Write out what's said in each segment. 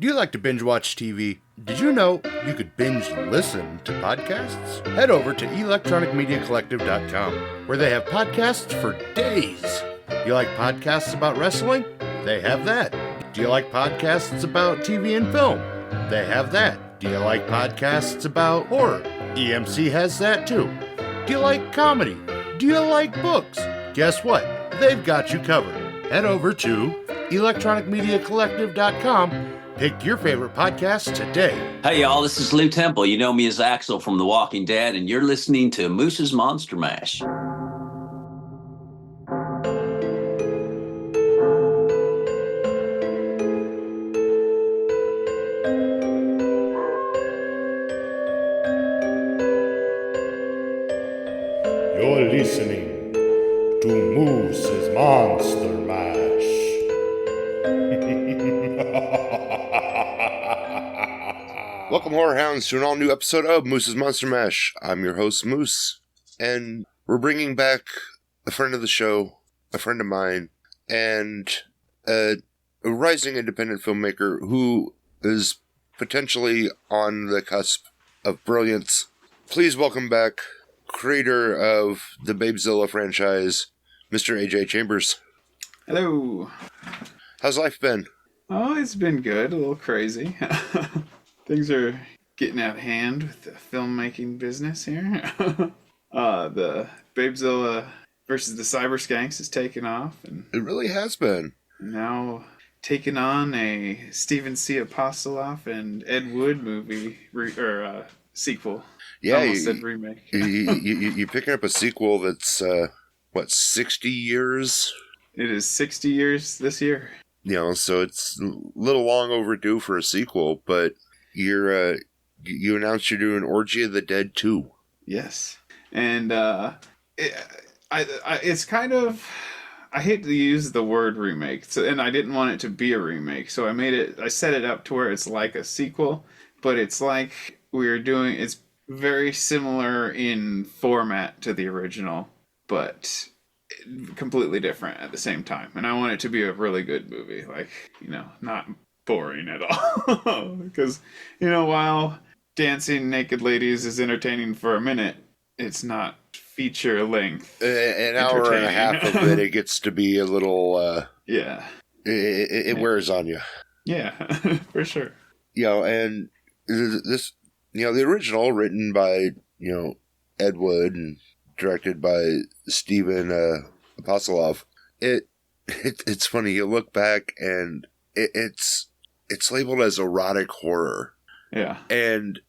Do you like to binge watch TV? Did you know you could binge listen to podcasts? Head over to electronicmediacollective.com, where they have podcasts for days. You like podcasts about wrestling? They have that. Do you like podcasts about TV and film? They have that. Do you like podcasts about horror? EMC has that too. Do you like comedy? Do you like books? Guess what? They've got you covered. Head over to electronicmediacollective.com. Pick your favorite podcast today. Hey, y'all, this is Lou Temple. You know me as Axel from The Walking Dead, and you're listening to Moose's Monster Mash. You're listening to Moose's Monster Mash. Welcome, horror hounds, to an all-new episode of Moose's Monster Mash. I'm your host, Moose, and we're bringing back a friend of the show, a friend of mine, and a rising independent filmmaker who is potentially on the cusp of brilliance. Please welcome back creator of the Babezilla franchise, Mr. AJ Chambers. Hello. How's life been? Oh, it's been good. A little crazy. Things are getting out of hand with the filmmaking business here. The Babezilla versus the Cyber Skanks has taken off, and It really has been. now taking on a Stephen C. Apostolopf and Ed Wood movie sequel. Yeah, Almost said remake. You're picking up a sequel that's, 60 years? It is 60 years this year. You know, so it's a little long overdue for a sequel, but you announced you're doing Orgy of the Dead 2. Yes. And it's kind of, I hate to use the word remake, and I didn't want it to be a remake, so I set it up to where it's like a sequel, but it's like it's very similar in format to the original, but completely different at the same time. And I want it to be a really good movie, not boring at all. Because, while dancing naked ladies is entertaining for a minute, it's not feature length. An hour and a half of it gets to be a little, yeah. It wears on you. Yeah, for sure. And this, the original written by, Ed Wood and directed by Stephen Apostolopf. It's funny, you look back and it's labeled as erotic horror. Yeah. And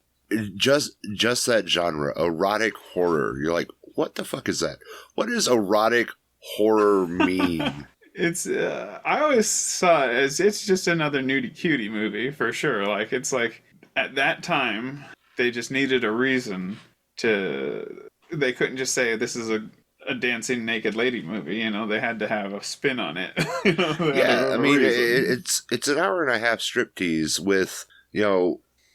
just that genre, erotic horror. You're like, what the fuck is that? What does erotic horror mean? It's I always saw it as it's just another nudie cutie movie for sure. It's like at that time they just needed a reason to. They couldn't just say this is a dancing naked lady movie. They had to have a spin on it. Yeah, I mean it's an hour and a half striptease with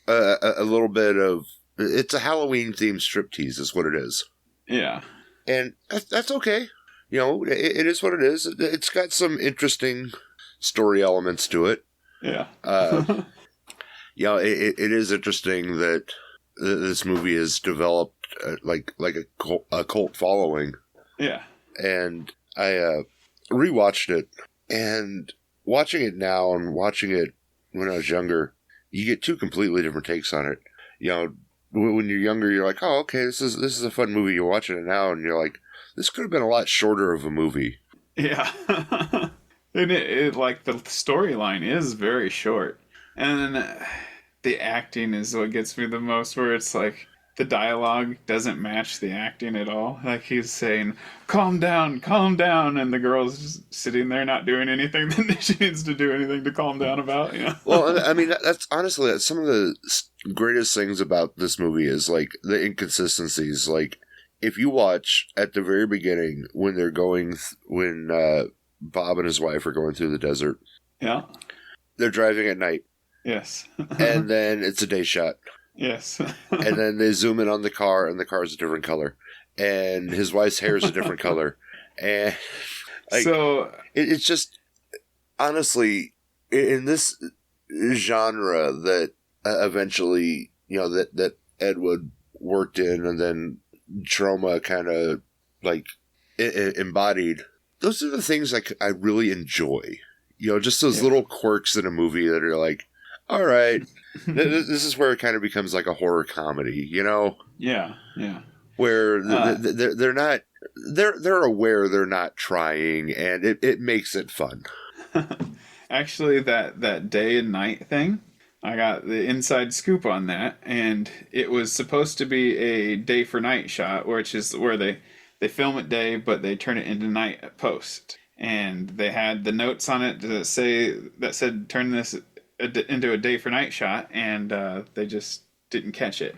a little bit of, it's a Halloween themed striptease is what it is. Yeah, and that's okay. It is what it is. It's got some interesting story elements to it. Yeah. It is interesting that this movie has developed like a cult following. Yeah. And I rewatched it, and watching it now and watching it when I was younger, you get two completely different takes on it. When you're younger, you're like, oh, okay, this is a fun movie. You're watching it now, and you're like, this could have been a lot shorter of a movie. Yeah. And it the storyline is very short. And the acting is what gets me the most, where it's like the dialogue doesn't match the acting at all. He's saying, calm down, and the girl's just sitting there not doing anything that she needs to do anything to calm down about. Well, I mean, that's honestly some of the greatest things about this movie is the inconsistencies. If you watch at the very beginning when they're when Bob and his wife are going through the desert. Yeah. They're driving at night. Yes. And then it's a day shot. Yes. And then they zoom in on the car, and the car's a different color. And his wife's hair is a different color. And it's just, honestly, in this genre that eventually, that Ed Wood worked in, and then Trauma kind of like embodied. Those are the things I really enjoy. Just those little quirks in a movie that are like, all right, this is where it kind of becomes like a horror comedy, Yeah. Where they're not, they're aware they're not trying, and it makes it fun. Actually, that day and night thing, I got the inside scoop on that, and it was supposed to be a day for night shot, which is where they film at day, but they turn it into night at post. And they had the notes on it that said turn this into a day for night shot, and they just didn't catch it.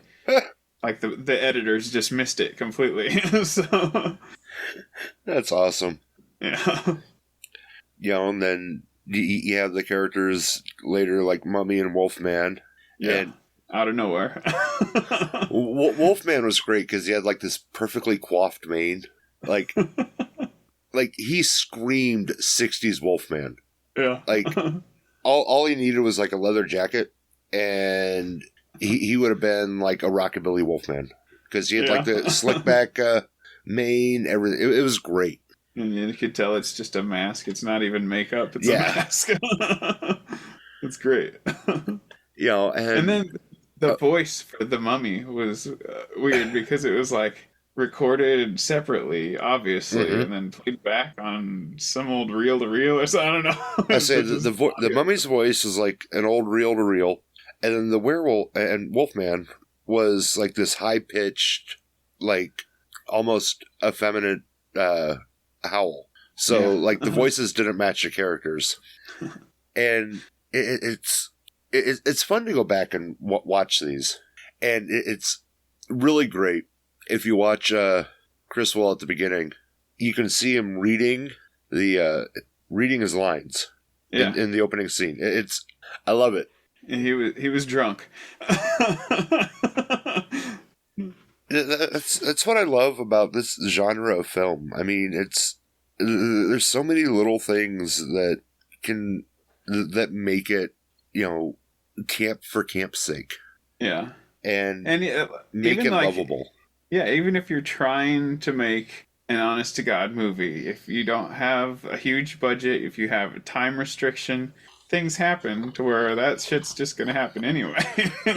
Like the editors just missed it completely. So that's awesome. Yeah. And then you have the characters later like Mummy and Wolfman. Yeah. And out of nowhere. Wolfman was great because he had like this perfectly coiffed mane. Like he screamed 60s Wolfman. Yeah. Like all he needed was like a leather jacket, and he would have been like a rockabilly Wolfman because he had like the slick back mane, everything. It was great. And you could tell it's just a mask. It's not even makeup. It's a mask. It's great. And then the voice for the Mummy was weird because it was like recorded separately, obviously, and then played back on some old reel-to-reel or something. I don't know. I say the Mummy's voice was like an old reel-to-reel, and then the werewolf and Wolfman was like this high-pitched, like almost effeminate howl. So like the voices didn't match the characters, and it's fun to go back and watch these, and it's really great. If you watch Chris Will at the beginning, you can see him reading his lines in the opening scene. I love it. And he was drunk. That's what I love about this genre of film. I mean, there's so many little things that make it, camp for camp's sake. Yeah. And make it lovable. Yeah, even if you're trying to make an honest-to-God movie, if you don't have a huge budget, if you have a time restriction, things happen to where that shit's just going to happen anyway.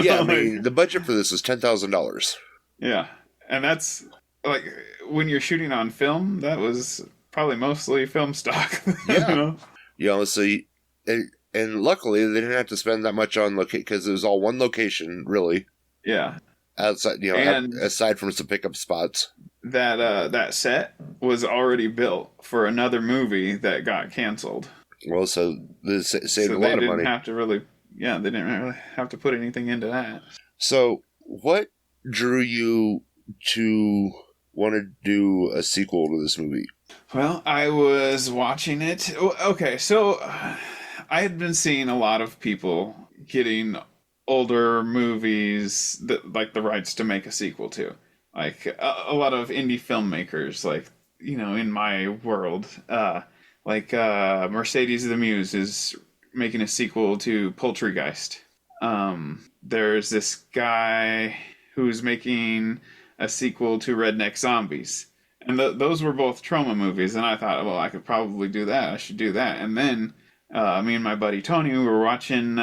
Yeah, I mean, the budget for this is $10,000. Yeah, and that's, like, when you're shooting on film, that was probably mostly film stock. Yeah. So and luckily, they didn't have to spend that much on location, because it was all one location, really. Yeah. Outside, aside from some pickup spots. That set was already built for another movie that got canceled. Well, so they saved a lot of money. They didn't really have to put anything into that. So, what drew you to want to do a sequel to this movie? Well, I was watching it. Okay, so I had been seeing a lot of people getting older movies that like the rights to make a sequel to, like a lot of indie filmmakers, like in my world, Mercedes the Muse is making a sequel to Poultrygeist. There's this guy who's making a sequel to Redneck Zombies, and those were both Trauma movies, and I thought, well, I could probably do that. I should do that. And then me and my buddy Tony, we were watching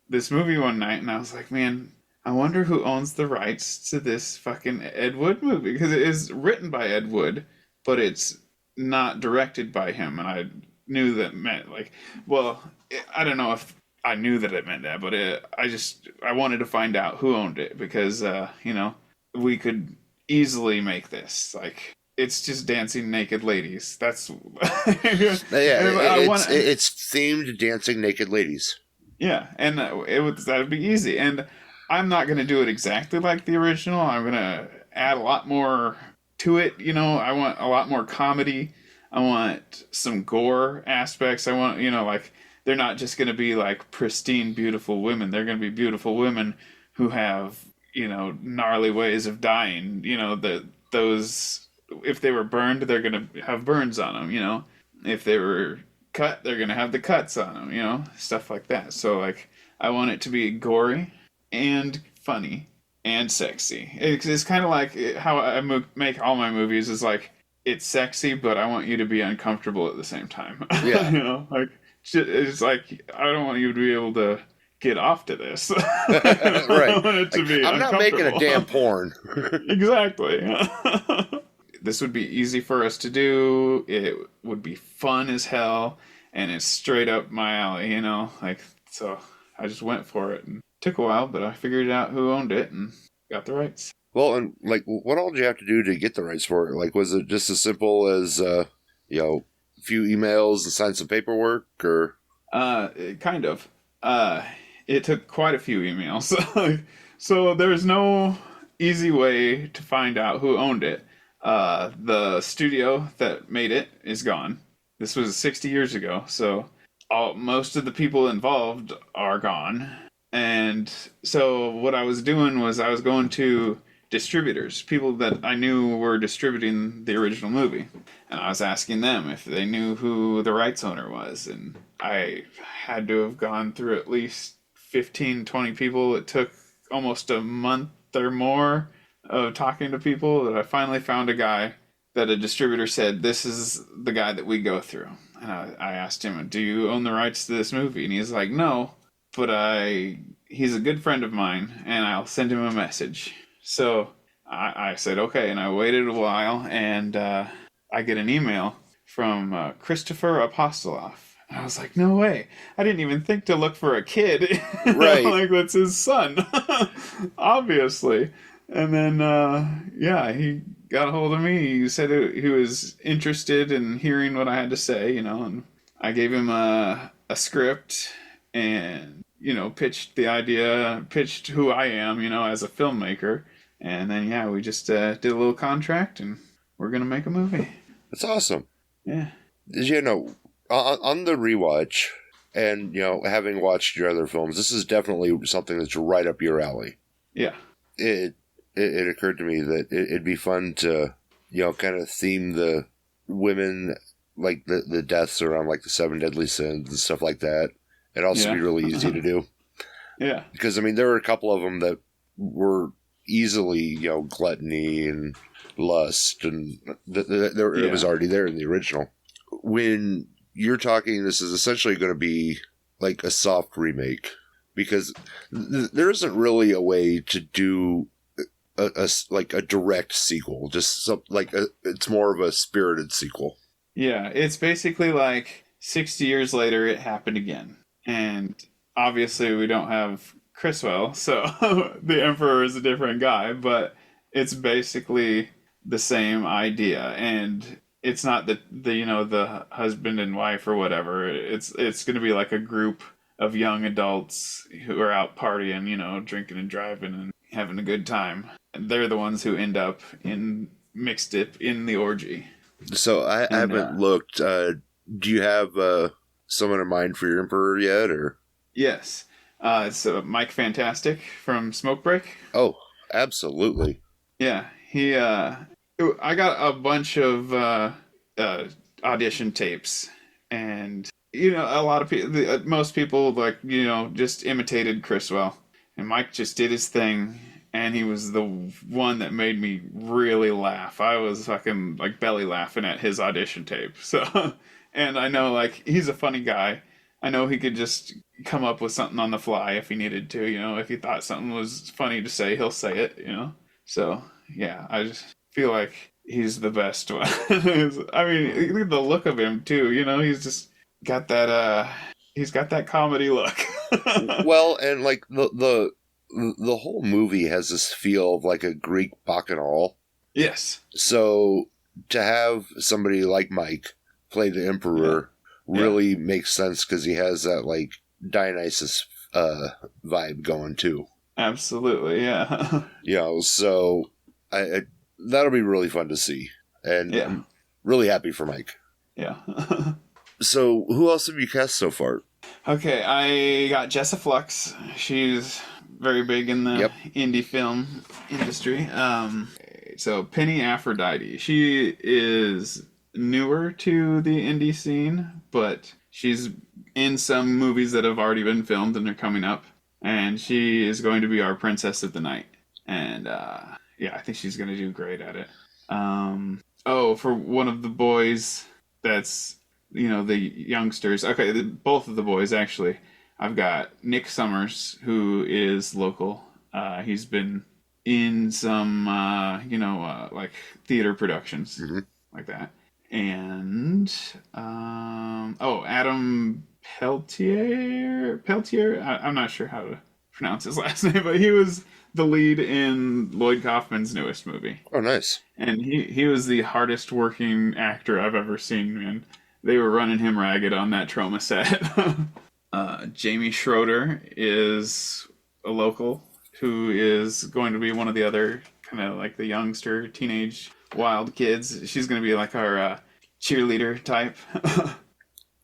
this movie one night, and I was like, man, I wonder who owns the rights to this fucking Ed Wood movie, because it is written by Ed Wood, but it's not directed by him. And I knew that meant I don't know if I knew that it meant that, but I wanted to find out who owned it, because we could easily make this like, it's just dancing naked ladies. That's it's themed dancing naked ladies. Yeah, and that'd be easy. And I'm not going to do it exactly like the original. I'm going to add a lot more to it. I want a lot more comedy. I want some gore aspects. I want, they're not just going to be like pristine, beautiful women. They're going to be beautiful women who have, gnarly ways of dying. Those, if they were burned, they're going to have burns on them, If they were cut, they're going to have the cuts on them, stuff like that. So, like, I want it to be gory and funny and sexy. It's kind of like how I make all my movies is like, it's sexy, but I want you to be uncomfortable at the same time. Yeah. You know, like, it's like, I don't want you to be able to get off to this. I Right. want it to be I'm not making a uncomfortable. damn porn. Exactly. This would be easy for us to do. It would be fun as hell, and it's straight up my alley, you know? Like, so I just went for it, and it took a while, but I figured out who owned it and got the rights. Well, and like, what all did you have to do to get the rights for it? Like, was it just as simple as, a few emails and sign some paperwork, or? Kind of. It took quite a few emails. So there's no easy way to find out who owned it. The studio that made it is gone. This was 60 years ago, so most of the people involved are gone. And so what I was doing was I was going to distributors, people that I knew were distributing the original movie. And I was asking them if they knew who the rights owner was. And I had to have gone through at least 15, 20 people. It took almost a month or more of talking to people that I finally found a guy that a distributor said, this is the guy that we go through. And I asked him, do you own the rights to this movie? And he's like, no, but he's a good friend of mine, and I'll send him a message. So I said, okay, and I waited a while, and I get an email from Christopher Apostolopf. And I was like, no way. I didn't even think to look for a kid. Right. Like, that's his son. Obviously. And then, he got a hold of me. He said he was interested in hearing what I had to say, and I gave him a script and, pitched the idea, pitched who I am, as a filmmaker. And then, we just did a little contract, and we're going to make a movie. That's awesome. Yeah. On the rewatch, and, having watched your other films, this is definitely something that's right up your alley. Yeah. It occurred to me that it'd be fun to, kind of theme the women, like the deaths around like the 7 deadly sins and stuff like that. It'd also be really easy to do. Yeah. Because, there were a couple of them that were easily, gluttony and lust, and it was already there in the original. When you're talking, this is essentially going to be like a soft remake, because there isn't really a way to do a direct sequel. Just it's more of a spirited sequel. Yeah, it's basically like 60 years later, it happened again. And obviously we don't have Criswell, so the Emperor is a different guy, but it's basically the same idea. And it's not the husband and wife or whatever. It's going to be like a group of young adults who are out partying, drinking and driving and having a good time. And they're the ones who end up mixed up in the orgy. So I haven't looked. Do you have someone in mind for your Emperor yet, or? Yes. It's Mike Fantastik from Smoke Break. Oh, absolutely. Yeah. I got a bunch of audition tapes, and a lot of people, most people just imitated Criswell, and Mike just did his thing, and he was the one that made me really laugh. I was fucking belly laughing at his audition tape. So, and I know he's a funny guy. I know he could just come up with something on the fly if he needed to. If he thought something was funny to say, he'll say it. So yeah, I just feel like he's the best one. I mean, look at the look of him too. He's just got that. He's got that comedy look. Well, and the whole movie has this feel of like a Greek bacchanal. Yes. So to have somebody like Mike play the Emperor really makes sense, because he has that Dionysus vibe going too. Absolutely, yeah. So that'll be really fun to see, and I'm really happy for Mike. Yeah. So who else have you cast so far? Okay, I got Jessa Flux. She's very big in the indie film industry. So Penny Aphrodite. She is newer to the indie scene, but she's in some movies that have already been filmed and are coming up. and she is going to be our princess of the night. And yeah, I think she's going to do great at it. For one of the boys, that's the youngsters. Okay, both of the boys actually. I've got Nick Summers, who is local. He's been in some like theater productions like that. And Adam Peltier. I'm not sure how to pronounce his last name, but he was the lead in Lloyd Kaufman's newest movie. Oh, nice. And he was the hardest working actor I've ever seen, man. They were running him ragged on that trauma set. Jamie Schroeder is a local who is going to be one of the other kind of like the youngster, teenage, wild kids. She's going to be like our cheerleader type.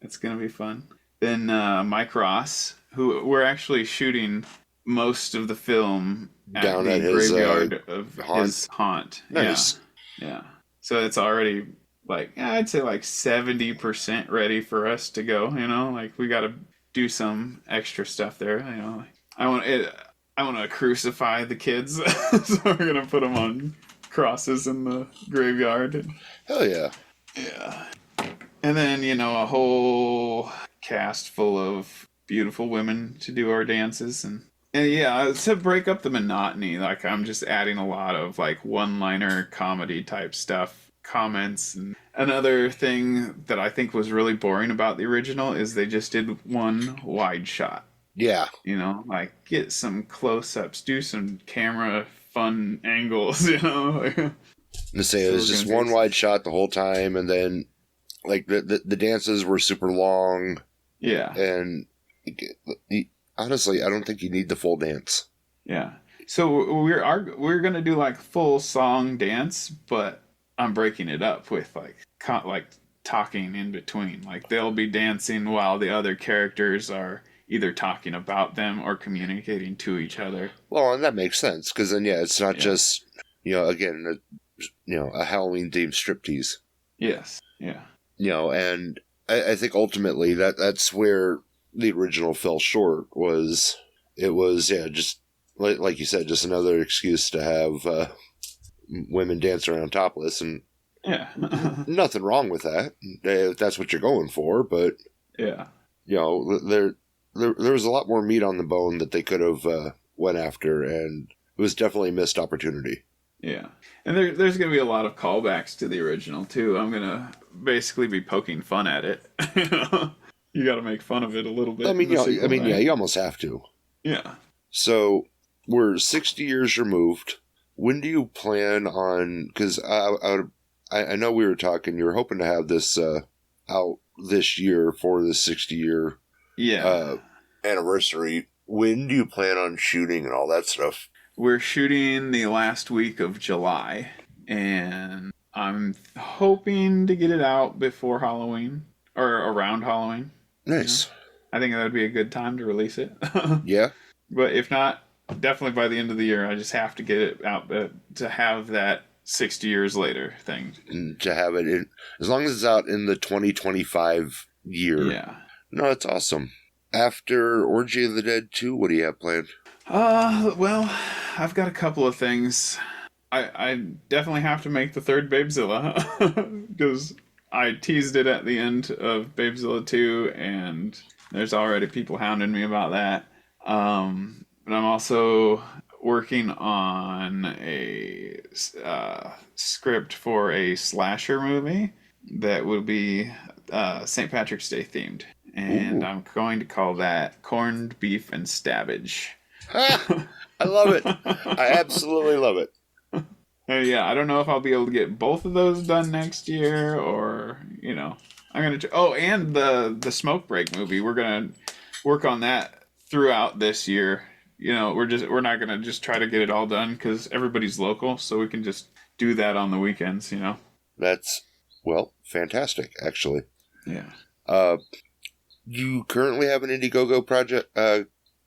It's going to be fun. Then Mike Ross, who we're actually shooting most of the film down at at the his graveyard of haunt. his haunt. Nice. Yeah. So it's already I'd say 70% ready for us to go. Like we got to do some extra stuff there. I want to crucify the kids, so we're gonna put them on crosses in the graveyard. Hell yeah. Yeah. And then a whole cast full of beautiful women to do our dances and yeah, to break up the monotony, I'm just adding a lot of one-liner comedy type stuff, comments. And another thing that I think was really boring about the original is they just did one wide shot. Yeah. Get some close-ups, do some camera fun angles, To say it was just one wide shot the whole time, and then the dances were super long. Yeah. And honestly, I don't think you need the full dance. Yeah. So we're gonna do full song dance, but I'm breaking it up with talking in between. They'll be dancing while the other characters are either talking about them or communicating to each other. Well, and that makes sense because then it's not just again a Halloween themed striptease. Yes. Yeah. And I think ultimately that's where the original fell short. It was just like you said, just another excuse to have women dance around topless, and yeah, nothing wrong with that if that's what you're going for. But yeah, there was a lot more meat on the bone that they could have went after, and it was definitely a missed opportunity. Yeah, and there's going to be a lot of callbacks to the original too. I'm going to basically be poking fun at it. You got to make fun of it a little bit. Yeah, you almost have to. Yeah. So we're 60 years removed. When do you plan on? Because I know we were talking. You were hoping to have this out this year for the 60-year anniversary. When do you plan on shooting and all that stuff? We're shooting the last week of July, and I'm hoping to get it out before Halloween or around Halloween. Nice. I think that would be a good time to release it. Yeah. But if not, definitely by the end of the year, I just have to get it out to have that 60 years later thing. And to have it as long as it's out in the 2025 year. Yeah. No, it's awesome. After Orgy of the Dead 2, what do you have planned? Well, I've got a couple of things. I definitely have to make the third Babezilla because I teased it at the end of Babezilla 2, and there's already people hounding me about that. But I'm also working on a script for a slasher movie that will be St. Patrick's Day themed. And I'm going to call that Corned Beef and Stabbage. I love it. I absolutely love it. Yeah, I don't know if I'll be able to get both of those done next year, or I'm gonna. And the Smoke Break movie, we're gonna work on that throughout this year. We're not gonna just try to get it all done because everybody's local, so we can just do that on the weekends. That's fantastic, actually. Yeah. You currently have an Indiegogo project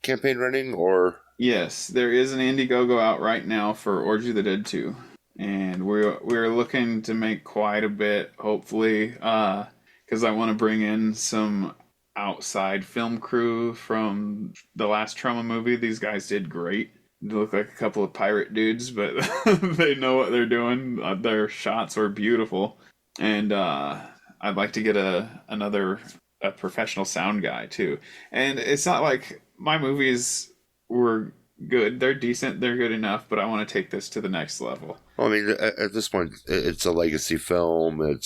campaign running, or? Yes, there is an Indiegogo out right now for Orgy of the Dead 2. And we're looking to make quite a bit, hopefully, because I want to bring in some outside film crew from the last Trauma movie. These guys did great. They look like a couple of pirate dudes, but they know what they're doing. Their shots were beautiful. And I'd like to get a professional sound guy too. And it's not like my movies were good. They're decent. They're good enough, but I want to take this to the next level. Well, I mean, at this point, it's a legacy film.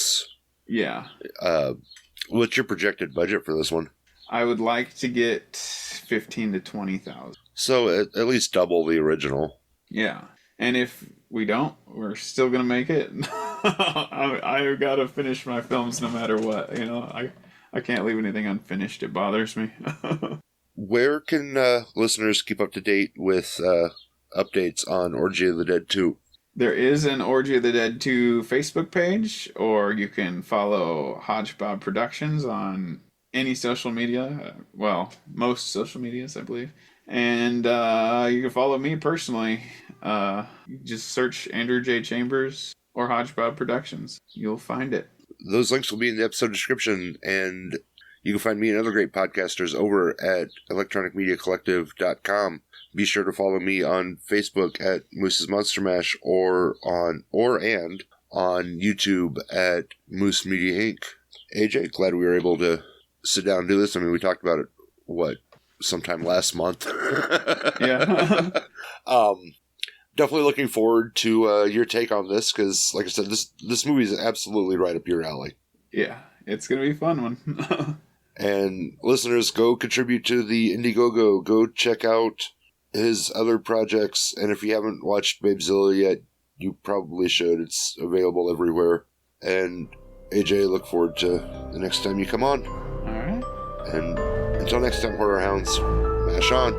Yeah. What's your projected budget for this one? I would like to get 15 to 20,000. So at least double the original. Yeah. And if we don't, we're still going to make it. I've got to finish my films no matter what. You know, I can't leave anything unfinished. It bothers me. Where can listeners keep up to date with updates on Orgy of the Dead 2? There is an Orgy of the Dead 2 Facebook page, or you can follow HojBob Productions on any social media. Well, most social medias, I believe. And you can follow me personally. Just search Andrew J. Chambers or HojBob Productions. You'll find it. Those links will be in the episode description, and you can find me and other great podcasters over at electronicmediacollective.com. Be sure to follow me on Facebook at Moose's Monster Mash or on YouTube at Moose Media Inc. AJ, glad we were able to sit down and do this. I mean, we talked about it, sometime last month. Yeah. Definitely looking forward to your take on this, because, like I said, this movie is absolutely right up your alley. Yeah, it's going to be a fun one. And listeners, go contribute to the Indiegogo. Go check out his other projects. And if you haven't watched Babezilla yet, you probably should. It's available everywhere. And AJ, look forward to the next time you come on. All right. And until next time, Horror Hounds, mash on.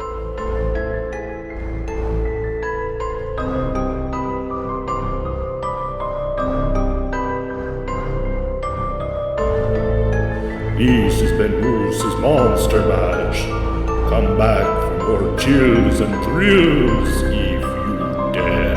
This has been Moose's Monster Mash. Come back for more chills and thrills if you dare.